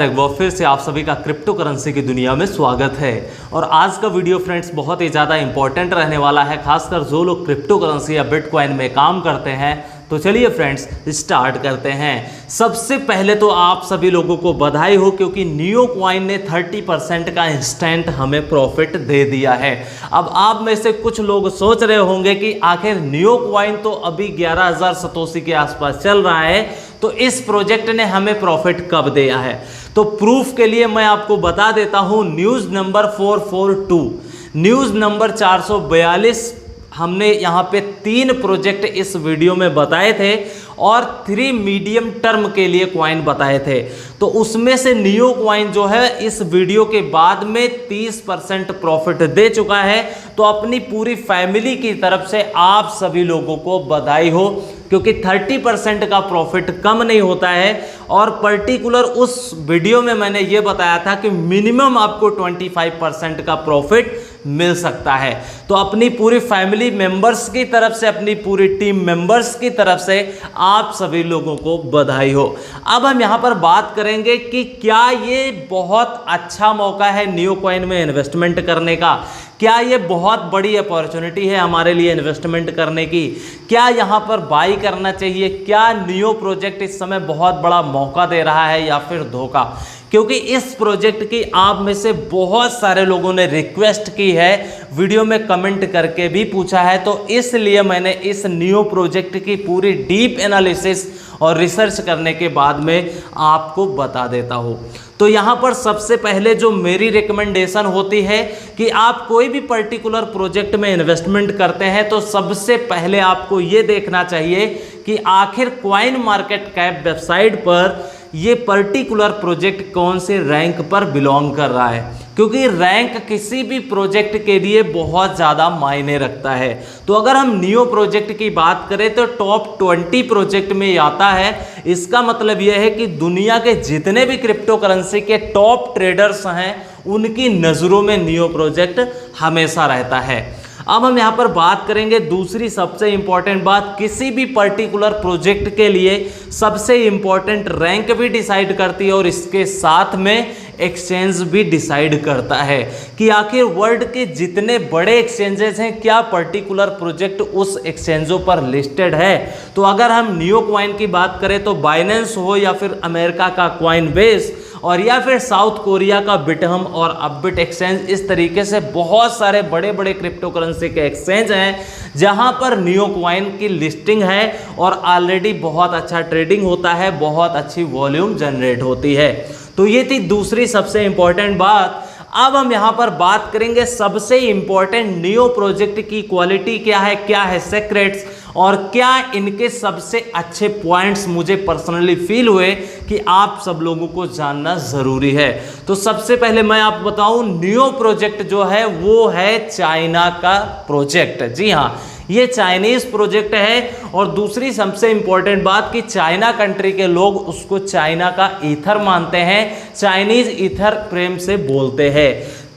एक बार फिर से आप सभी का क्रिप्टो करेंसी की दुनिया में स्वागत है। और आज का वीडियो फ्रेंड्स बहुत ही ज़्यादा इंपॉर्टेंट रहने वाला है, खासकर जो लोग क्रिप्टो करेंसी या बिटकॉइन में काम करते हैं। तो चलिए फ्रेंड्स स्टार्ट करते हैं। सबसे पहले तो आप सभी लोगों को बधाई हो, क्योंकि नियो कॉइन ने 30% का इंस्टेंट हमें प्रॉफिट दे दिया है। अब आप में से कुछ लोग सोच रहे होंगे कि आखिर नियो कॉइन तो अभी 11,000 सतोशी के आसपास चल रहा है, तो इस प्रोजेक्ट ने हमें प्रॉफिट कब दिया है। तो प्रूफ के लिए मैं आपको बता देता हूं, न्यूज़ नंबर 442, न्यूज़ नंबर 442 हमने यहाँ पे 3 प्रोजेक्ट इस वीडियो में बताए थे और 3 मीडियम टर्म के लिए कॉइन बताए थे। तो उसमें से नियो कॉइन जो है इस वीडियो के बाद में 30% प्रॉफिट दे चुका है। तो अपनी पूरी फैमिली की तरफ से आप सभी लोगों को बधाई हो, क्योंकि 30% का प्रॉफिट कम नहीं होता है। और पर्टिकुलर उस वीडियो में मैंने ये बताया था कि मिनिमम आपको 25% का प्रॉफिट मिल सकता है। तो अपनी पूरी फैमिली मेंबर्स की तरफ से, अपनी पूरी टीम मेंबर्स की तरफ से आप सभी लोगों को बधाई हो। अब हम यहाँ पर बात करेंगे कि क्या ये बहुत अच्छा मौका है नियो कॉइन में इन्वेस्टमेंट करने का, क्या ये बहुत बड़ी अपॉर्चुनिटी है हमारे लिए इन्वेस्टमेंट करने की, क्या यहाँ पर बाई करना चाहिए, क्या नियो प्रोजेक्ट इस समय बहुत बड़ा मौका दे रहा है या फिर धोखा। क्योंकि इस प्रोजेक्ट की आप में से बहुत सारे लोगों ने रिक्वेस्ट की है, वीडियो में कमेंट करके भी पूछा है। तो इसलिए मैंने इस नियो प्रोजेक्ट की पूरी डीप एनालिसिस और रिसर्च करने के बाद में आपको बता देता हूँ। तो यहाँ पर सबसे पहले जो मेरी रिकमेंडेशन होती है कि आप कोई भी पर्टिकुलर प्रोजेक्ट में इन्वेस्टमेंट करते हैं, तो सबसे पहले आपको ये देखना चाहिए कि आखिर कॉइन मार्केट कैप वेबसाइट पर ये पर्टिकुलर प्रोजेक्ट कौन से रैंक पर बिलोंग कर रहा है, क्योंकि रैंक किसी भी प्रोजेक्ट के लिए बहुत ज़्यादा मायने रखता है। तो अगर हम नियो प्रोजेक्ट की बात करें तो टॉप 20 प्रोजेक्ट में आता है। इसका मतलब यह है कि दुनिया के जितने भी क्रिप्टो करेंसी के टॉप ट्रेडर्स हैं, उनकी नज़रों में नियो प्रोजेक्ट हमेशा रहता है। अब हम यहाँ पर बात करेंगे दूसरी सबसे इंपॉर्टेंट बात, किसी भी पर्टिकुलर प्रोजेक्ट के लिए सबसे इंपॉर्टेंट रैंक भी डिसाइड करती है और इसके साथ में एक्सचेंज भी डिसाइड करता है कि आखिर वर्ल्ड के जितने बड़े एक्सचेंजेस हैं, क्या पर्टिकुलर प्रोजेक्ट उस एक्सचेंजों पर लिस्टेड है। तो अगर हम नियो कॉइन की बात करें तो बाइनेंस हो, या फिर अमेरिका का कॉइन बेस, और या फिर साउथ कोरिया का बिटहम और अपबिट एक्सचेंज, इस तरीके से बहुत सारे बड़े बड़े क्रिप्टो करेंसी के एक्सचेंज हैं जहां पर नियो कॉइन की लिस्टिंग है और ऑलरेडी बहुत अच्छा ट्रेडिंग होता है, बहुत अच्छी वॉल्यूम जनरेट होती है। तो ये थी दूसरी सबसे इंपॉर्टेंट बात। अब हम यहाँ पर बात करेंगे सबसे इंपॉर्टेंट नियो प्रोजेक्ट की क्वालिटी क्या है सीक्रेट्स, और क्या इनके सबसे अच्छे पॉइंट्स मुझे पर्सनली फील हुए कि आप सब लोगों को जानना ज़रूरी है। तो सबसे पहले मैं आपको बताऊं, नियो प्रोजेक्ट जो है वो है चाइना का प्रोजेक्ट। जी हाँ, ये चाइनीज़ प्रोजेक्ट है। और दूसरी सबसे इंपॉर्टेंट बात कि चाइना कंट्री के लोग उसको चाइना का ईथर मानते हैं, चाइनीज़ ईथर प्रेम से बोलते हैं।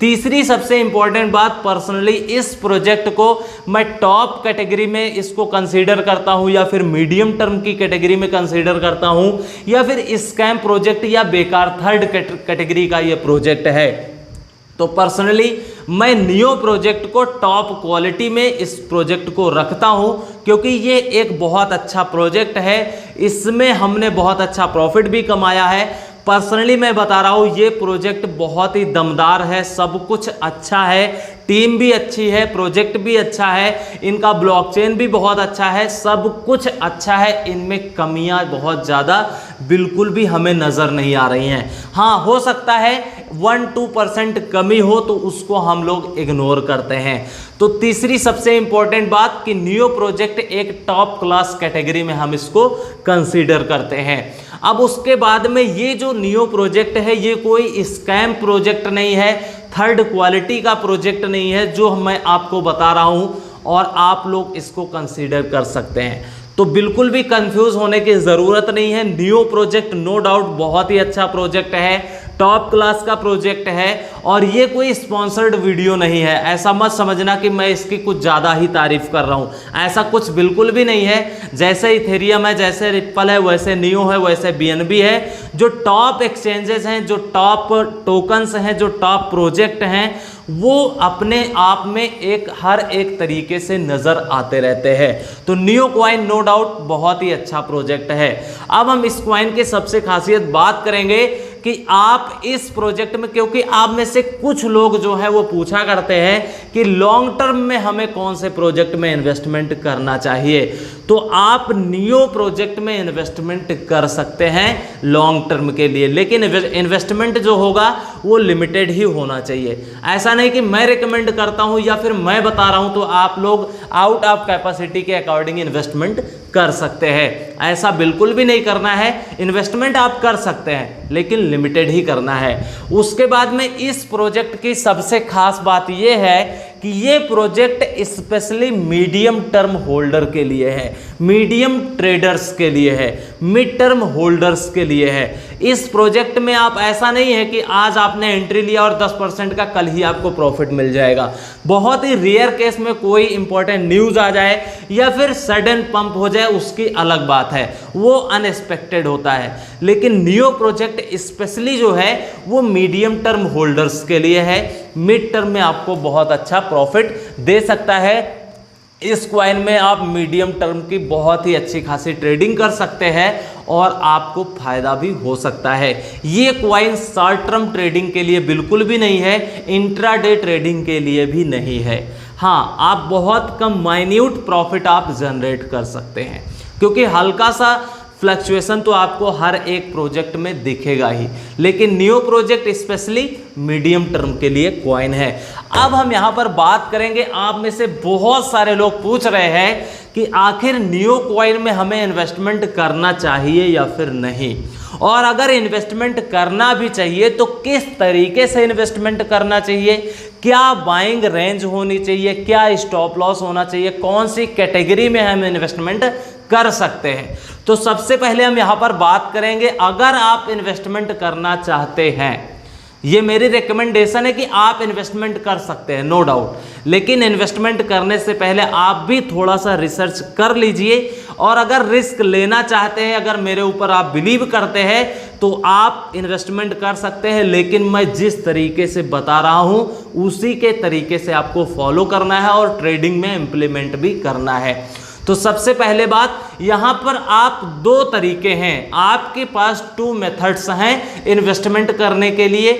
तीसरी सबसे इंपॉर्टेंट बात, पर्सनली इस प्रोजेक्ट को मैं टॉप कैटेगरी में इसको कंसीडर करता हूं, या फिर मीडियम टर्म की कैटेगरी में कंसीडर करता हूं, या फिर स्कैम प्रोजेक्ट या बेकार थर्ड कैटेगरी का ये प्रोजेक्ट है। तो पर्सनली मैं नियो प्रोजेक्ट को टॉप क्वालिटी में इस प्रोजेक्ट को रखता हूं, क्योंकि ये एक बहुत अच्छा प्रोजेक्ट है। इसमें हमने बहुत अच्छा प्रॉफिट भी कमाया है। पर्सनली मैं बता रहा हूँ, ये प्रोजेक्ट बहुत ही दमदार है, सब कुछ अच्छा है, टीम भी अच्छी है, प्रोजेक्ट भी अच्छा है, इनका ब्लॉकचेन भी बहुत अच्छा है, सब कुछ अच्छा है। इनमें कमियां बहुत ज़्यादा बिल्कुल भी हमें नज़र नहीं आ रही हैं। हाँ, हो सकता है 1-2% कमी हो, तो उसको हम लोग इग्नोर करते हैं। तो तीसरी सबसे इंपॉर्टेंट बात कि नियो प्रोजेक्ट एक टॉप क्लास कैटेगरी में हम इसको कंसीडर करते हैं। अब उसके बाद में ये जो नियो प्रोजेक्ट है, ये कोई स्कैम प्रोजेक्ट नहीं है, थर्ड क्वालिटी का प्रोजेक्ट नहीं है जो मैं आपको बता रहा हूं, और आप लोग इसको कंसीडर कर सकते हैं। तो बिल्कुल भी कंफ्यूज होने की ज़रूरत नहीं है। नियो प्रोजेक्ट नो डाउट बहुत ही अच्छा प्रोजेक्ट है, टॉप क्लास का प्रोजेक्ट है और ये कोई स्पॉन्सर्ड वीडियो नहीं है। ऐसा मत समझना कि मैं इसकी कुछ ज़्यादा ही तारीफ कर रहा हूँ, ऐसा कुछ बिल्कुल भी नहीं है। जैसे इथेरियम है, जैसे रिप्पल है, वैसे नियो है, वैसे BNB है, जो टॉप एक्सचेंजेस हैं, जो टॉप टोकन्स हैं, जो टॉप प्रोजेक्ट हैं, वो अपने आप में एक हर एक तरीके से नज़र आते रहते हैं। तो नियो कॉइन नो डाउट बहुत ही अच्छा प्रोजेक्ट है। अब हम इस कॉइन की सबसे खासियत बात करेंगे कि आप इस प्रोजेक्ट में, क्योंकि आप में से कुछ लोग जो है वो पूछा करते हैं कि लॉन्ग टर्म में हमें कौन से प्रोजेक्ट में इन्वेस्टमेंट करना चाहिए, तो आप नियो प्रोजेक्ट में इन्वेस्टमेंट कर सकते हैं लॉन्ग टर्म के लिए, लेकिन इन्वेस्टमेंट जो होगा वो लिमिटेड ही होना चाहिए। ऐसा नहीं कि मैं रिकमेंड करता हूं या फिर मैं बता रहा हूं तो आप लोग आउट ऑफ कैपेसिटी के अकॉर्डिंग इन्वेस्टमेंट कर सकते हैं, ऐसा बिल्कुल भी नहीं करना है। इन्वेस्टमेंट आप कर सकते हैं लेकिन लिमिटेड ही करना है। उसके बाद में इस प्रोजेक्ट की सबसे खास बात यह है कि ये project specially medium term holder के लिए है, मीडियम ट्रेडर्स के लिए है, मिड टर्म होल्डर्स के लिए है। इस प्रोजेक्ट में आप, ऐसा नहीं है कि आज आपने एंट्री लिया और 10% का कल ही आपको प्रॉफिट मिल जाएगा। बहुत ही रेयर केस में कोई इंपॉर्टेंट न्यूज़ आ जाए या फिर सडन पंप हो जाए, उसकी अलग बात है, वो अनएक्सपेक्टेड होता है। लेकिन नियो प्रोजेक्ट स्पेशली जो है वो मीडियम टर्म होल्डर्स के लिए है, मिड टर्म में आपको बहुत अच्छा प्रॉफिट दे सकता है। इस कॉइन में आप मीडियम टर्म की बहुत ही अच्छी खासी ट्रेडिंग कर सकते हैं और आपको फायदा भी हो सकता है। ये कॉइन शॉर्ट टर्म ट्रेडिंग के लिए बिल्कुल भी नहीं है, इंट्राडे ट्रेडिंग के लिए भी नहीं है। हाँ, आप बहुत कम माइन्यूट प्रॉफिट आप जनरेट कर सकते हैं, क्योंकि हल्का सा फ्लक्चुएशन तो आपको हर एक प्रोजेक्ट में दिखेगा ही, लेकिन neo project specially medium term के लिए कॉइन है। अब हम यहाँ पर बात करेंगे, आप में से बहुत सारे लोग पूछ रहे हैं कि आखिर नियो कॉइन में हमें इन्वेस्टमेंट करना चाहिए या फिर नहीं, और अगर इन्वेस्टमेंट करना भी चाहिए तो किस तरीके से इन्वेस्टमेंट करना चाहिए, क्या बाइंग रेंज होनी चाहिए, क्या स्टॉप लॉस होना चाहिए, कौन सी कैटेगरी में हम इन्वेस्टमेंट कर सकते हैं। तो सबसे पहले हम यहाँ पर बात करेंगे, अगर आप इन्वेस्टमेंट करना चाहते हैं, ये मेरी रिकमेंडेशन है कि आप इन्वेस्टमेंट कर सकते हैं नो डाउट, लेकिन इन्वेस्टमेंट करने से पहले आप भी थोड़ा सा रिसर्च कर लीजिए, और अगर रिस्क लेना चाहते हैं, अगर मेरे ऊपर आप बिलीव करते हैं तो आप इन्वेस्टमेंट कर सकते हैं। लेकिन मैं जिस तरीके से बता रहा हूं उसी के तरीके से आपको फॉलो करना है और ट्रेडिंग में इम्प्लीमेंट भी करना है। तो सबसे पहले बात, यहाँ पर आप दो तरीके हैं, आपके पास 2 मेथड्स हैं इन्वेस्टमेंट करने के लिए,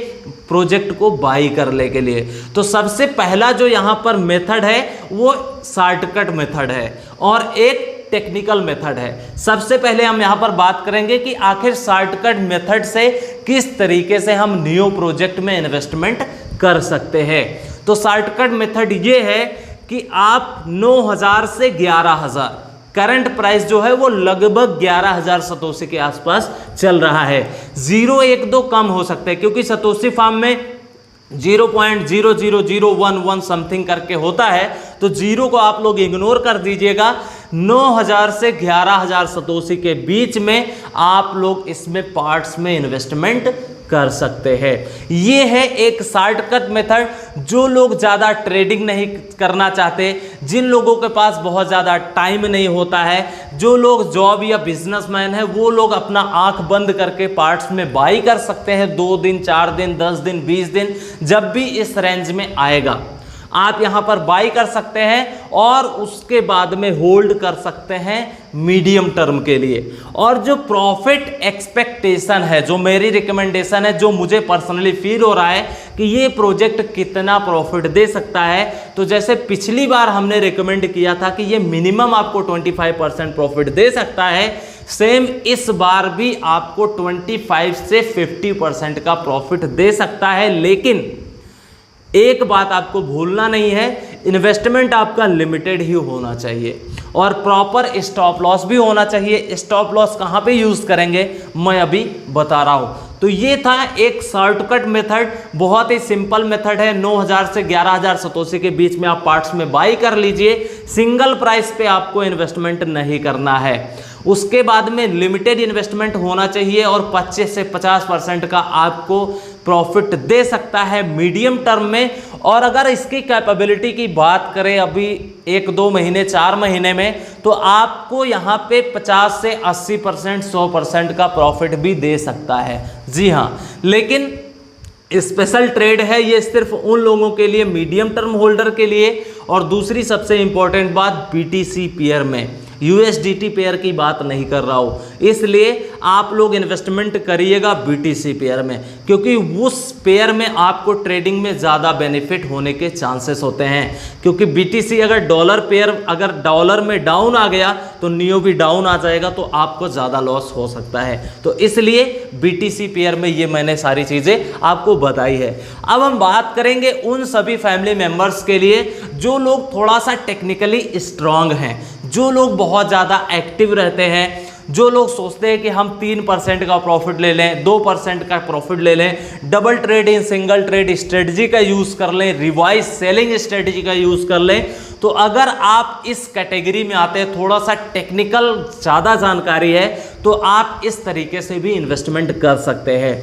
प्रोजेक्ट को बाई करने के लिए। तो सबसे पहला जो यहाँ पर मेथड है वो शॉर्टकट मेथड है और एक टेक्निकल मेथड है। सबसे पहले हम यहाँ पर बात करेंगे कि आखिर शॉर्टकट मेथड से किस तरीके से हम नियो प्रोजेक्ट में इन्वेस्टमेंट कर सकते हैं। तो शॉर्टकट मेथड ये है कि आप 9,000 से 11,000, करंट प्राइस जो है वो लगभग 11,000 सतोशी के आसपास चल रहा है। 0.12 कम हो सकते हैं, क्योंकि सतोशी फार्म में 0.00011 समथिंग करके होता है, तो जीरो को आप लोग इग्नोर कर दीजिएगा। 9,000 से 11,000 सतोशी के बीच में आप लोग इसमें पार्ट्स में इन्वेस्टमेंट कर सकते हैं। ये है एक शॉर्टकट मेथड। जो लोग ज़्यादा ट्रेडिंग नहीं करना चाहते, जिन लोगों के पास बहुत ज़्यादा टाइम नहीं होता है, जो लोग जॉब या बिजनेसमैन है, वो लोग अपना आंख बंद करके पार्ट्स में बाई कर सकते हैं 2 दिन, 4 दिन, 10 दिन, 20 दिन, जब भी इस रेंज में आएगा आप यहाँ पर बाई कर सकते हैं और उसके बाद में होल्ड कर सकते हैं मीडियम टर्म के लिए। और जो प्रॉफिट एक्सपेक्टेशन है, जो मेरी रिकमेंडेशन है, जो मुझे पर्सनली फील हो रहा है कि ये प्रोजेक्ट कितना प्रॉफिट दे सकता है, तो जैसे पिछली बार हमने रिकमेंड किया था कि ये मिनिमम आपको 25% प्रॉफिट दे सकता है, सेम इस बार भी आपको 25 से 50% का प्रॉफिट दे सकता है। लेकिन एक बात आपको भूलना नहीं है, इन्वेस्टमेंट आपका लिमिटेड ही होना चाहिए और प्रॉपर स्टॉप लॉस भी होना चाहिए। स्टॉप लॉस कहाँ पे यूज़ करेंगे मैं अभी बता रहा हूँ। तो ये था एक शॉर्टकट मेथड, बहुत ही सिंपल मेथड है। 9,000 से 11,000 सतोशी के बीच में आप पार्ट्स में बाई कर लीजिए, सिंगल प्राइस पे आपको इन्वेस्टमेंट नहीं करना है। उसके बाद में लिमिटेड इन्वेस्टमेंट होना चाहिए और 25 से 50% का आपको प्रॉफिट दे सकता है मीडियम टर्म में। और अगर इसकी कैपेबिलिटी की बात करें अभी 1-2 महीने 4 महीने में, तो आपको यहाँ पे 50 से 80% 100% का प्रॉफिट भी दे सकता है। जी हाँ, लेकिन स्पेशल ट्रेड है ये सिर्फ उन लोगों के लिए, मीडियम टर्म होल्डर के लिए। और दूसरी सबसे इंपॉर्टेंट बात, बीटीसी पेयर में, यूएसडीटी पेयर की बात नहीं कर रहा हूँ, इसलिए आप लोग इन्वेस्टमेंट करिएगा बीटीसी पेयर में, क्योंकि उस पेयर में आपको ट्रेडिंग में ज़्यादा बेनिफिट होने के चांसेस होते हैं। क्योंकि बीटीसी अगर डॉलर पेयर, अगर डॉलर में डाउन आ गया तो नियो भी डाउन आ जाएगा, तो आपको ज़्यादा लॉस हो सकता है। तो इसलिए बीटीसी पेयर में ये मैंने सारी चीज़ें आपको बताई है। अब हम बात करेंगे उन सभी फैमिली मेम्बर्स के लिए जो लोग थोड़ा सा टेक्निकली स्ट्रांग हैं, जो लोग बहुत ज़्यादा एक्टिव रहते हैं, जो लोग सोचते हैं कि हम 3% का प्रॉफिट ले लें, 2% का प्रॉफिट ले लें, double trade in single trade strategy का यूज़ कर लें, रिवाइज सेलिंग स्ट्रेटजी का यूज़ कर लें। तो अगर आप इस कैटेगरी में आते हैं, थोड़ा सा टेक्निकल ज़्यादा जानकारी है, तो आप इस तरीके से भी इन्वेस्टमेंट कर सकते हैं।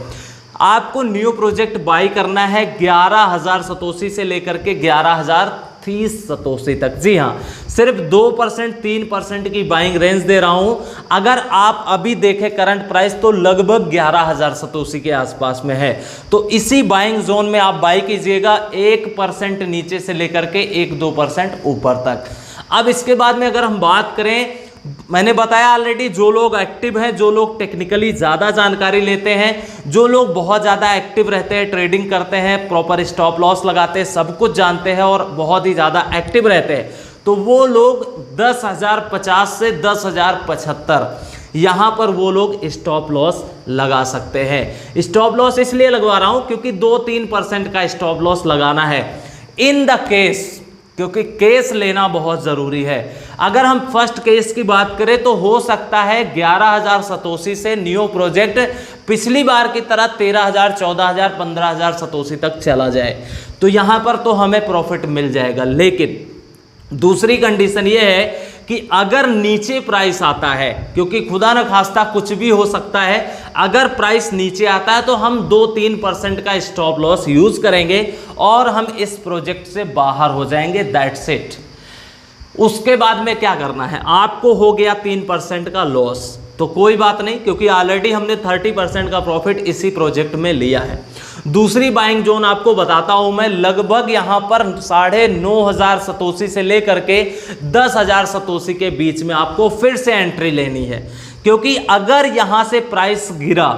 आपको न्यू प्रोजेक्ट बाई करना है 11,000 सतोशी से लेकर के 11,030 सतोशी तक। जी हाँ, सिर्फ 2% 3% की बाइंग रेंज दे रहा हूं। अगर आप अभी देखें करंट प्राइस तो लगभग 11,000 सतोशी के आसपास में है, तो इसी बाइंग जोन में आप बाई कीजिएगा 1% नीचे से लेकर के 1-2% ऊपर तक। अब इसके बाद में अगर हम बात करें, मैंने बताया ऑलरेडी, जो लोग एक्टिव हैं, जो लोग टेक्निकली ज़्यादा जानकारी लेते हैं, जो लोग बहुत ज़्यादा एक्टिव रहते हैं, ट्रेडिंग करते हैं, प्रॉपर स्टॉप लॉस लगाते हैं, सब कुछ जानते हैं और बहुत ही ज़्यादा एक्टिव रहते हैं, तो वो लोग 10,050 से 10,075 यहाँ पर वो लोग स्टॉप लॉस लगा सकते हैं। स्टॉप लॉस इसलिए लगवा रहा हूँ क्योंकि 2-3% का स्टॉप लॉस लगाना है इन द केस, क्योंकि केस लेना बहुत ज़रूरी है। अगर हम फर्स्ट केस की बात करें तो हो सकता है 11,000 सतोशी से नियो प्रोजेक्ट पिछली बार की तरह 13,000, 14,000, 15,000 सतोशी तक चला जाए, तो यहाँ पर तो हमें प्रॉफिट मिल जाएगा। लेकिन दूसरी कंडीशन ये है कि अगर नीचे प्राइस आता है, क्योंकि खुदा न खास्ता कुछ भी हो सकता है, अगर प्राइस नीचे आता है तो हम 2-3% का स्टॉप लॉस यूज करेंगे और हम इस प्रोजेक्ट से बाहर हो जाएंगे, दैट्स इट। उसके बाद में क्या करना है, आपको हो गया 3% का लॉस, तो कोई बात नहीं, क्योंकि ऑलरेडी हमने 30% का प्रॉफिट इसी प्रोजेक्ट में लिया है। दूसरी बाइंग जोन आपको बताता हूं मैं, लगभग यहां पर 9,500 सतोशी से लेकर के 10,000 सतोशी के बीच में आपको फिर से एंट्री लेनी है। क्योंकि अगर यहां से प्राइस गिरा,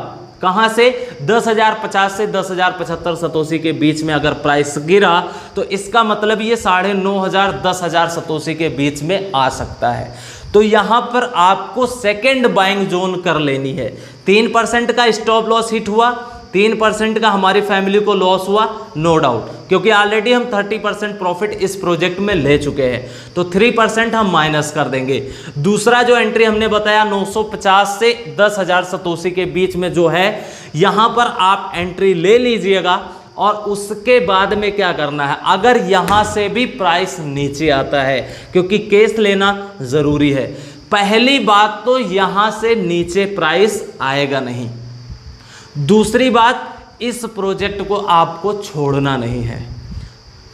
कहां से, 10,050 से 10,075 सतोशी के बीच में अगर प्राइस गिरा, तो इसका मतलब ये 9,500 10,000 सतोशी के बीच में आ सकता है। तो यहां पर आपको सेकेंड बाइंग जोन कर लेनी है। 3% का स्टॉप लॉस हिट हुआ, 3% का हमारी फैमिली को लॉस हुआ, नो डाउट, क्योंकि ऑलरेडी हम 30% प्रॉफिट इस प्रोजेक्ट में ले चुके हैं, तो 3% हम माइनस कर देंगे। दूसरा जो एंट्री हमने बताया 950 से 10,000 सतोशी के बीच में जो है, यहां पर आप एंट्री ले लीजिएगा। और उसके बाद में क्या करना है, अगर यहां से भी प्राइस नीचे आता है, क्योंकि केस लेना जरूरी है, पहली बात तो यहां से नीचे प्राइस आएगा नहीं। दूसरी बात, इस प्रोजेक्ट को आपको छोड़ना नहीं है।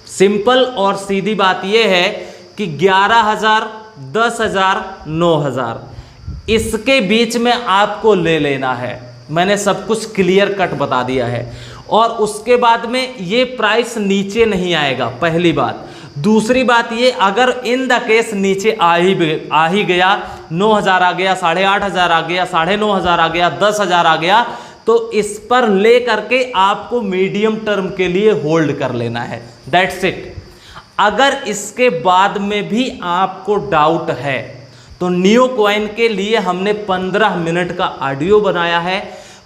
सिंपल और सीधी बात यह है कि 11,000, 10,000, 9,000 इसके बीच में आपको ले लेना है। मैंने सब कुछ क्लियर कट बता दिया है। और उसके बाद में ये प्राइस नीचे नहीं आएगा, पहली बात। दूसरी बात ये, अगर इन द केस नीचे आ ही गया, 9,000 आ गया, 8,500 आ गया, 9,500 आ गया, 10,000 आ गया, तो इस पर ले करके आपको मीडियम टर्म के लिए होल्ड कर लेना है, दैट्स इट। अगर इसके बाद में भी आपको डाउट है तो नियो कॉइन के लिए हमने 15 मिनट का ऑडियो बनाया है,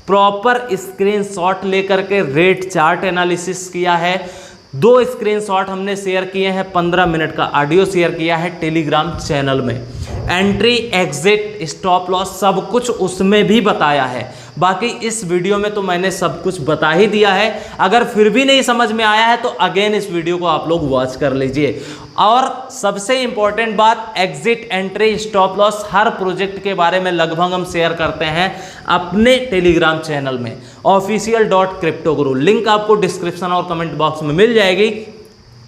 प्रॉपर स्क्रीनशॉट लेकर के रेट चार्ट एनालिसिस किया है, 2 स्क्रीनशॉट हमने शेयर किए हैं, 15 मिनट का ऑडियो शेयर किया है टेलीग्राम चैनल में। एंट्री, एग्जिट, स्टॉप लॉस सब कुछ उसमें भी बताया है। बाकी इस वीडियो में तो मैंने सब कुछ बता ही दिया है। अगर फिर भी नहीं समझ में आया है तो अगेन इस वीडियो को आप लोग वॉच कर लीजिए। और सबसे इंपॉर्टेंट बात, एग्जिट, एंट्री, स्टॉप लॉस हर प्रोजेक्ट के बारे में लगभग हम शेयर करते हैं अपने टेलीग्राम चैनल में official.cryptoguru। लिंक आपको डिस्क्रिप्शन और कमेंट बॉक्स में मिल जाएगी।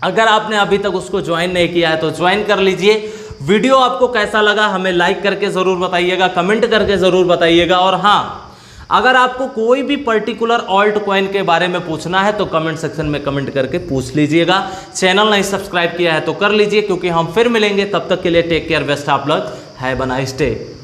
अगर आपने अभी तक उसको ज्वाइन नहीं किया है तो ज्वाइन कर लीजिए। वीडियो आपको कैसा लगा हमें लाइक करके ज़रूर बताइएगा, कमेंट करके ज़रूर बताइएगा। और हाँ, अगर आपको कोई भी पर्टिकुलर ऑल्ट कॉइन के बारे में पूछना है तो कमेंट सेक्शन में कमेंट करके पूछ लीजिएगा। चैनल नहीं सब्सक्राइब किया है तो कर लीजिए, क्योंकि हम फिर मिलेंगे। तब तक के लिए take care, best of luck, have a nice day.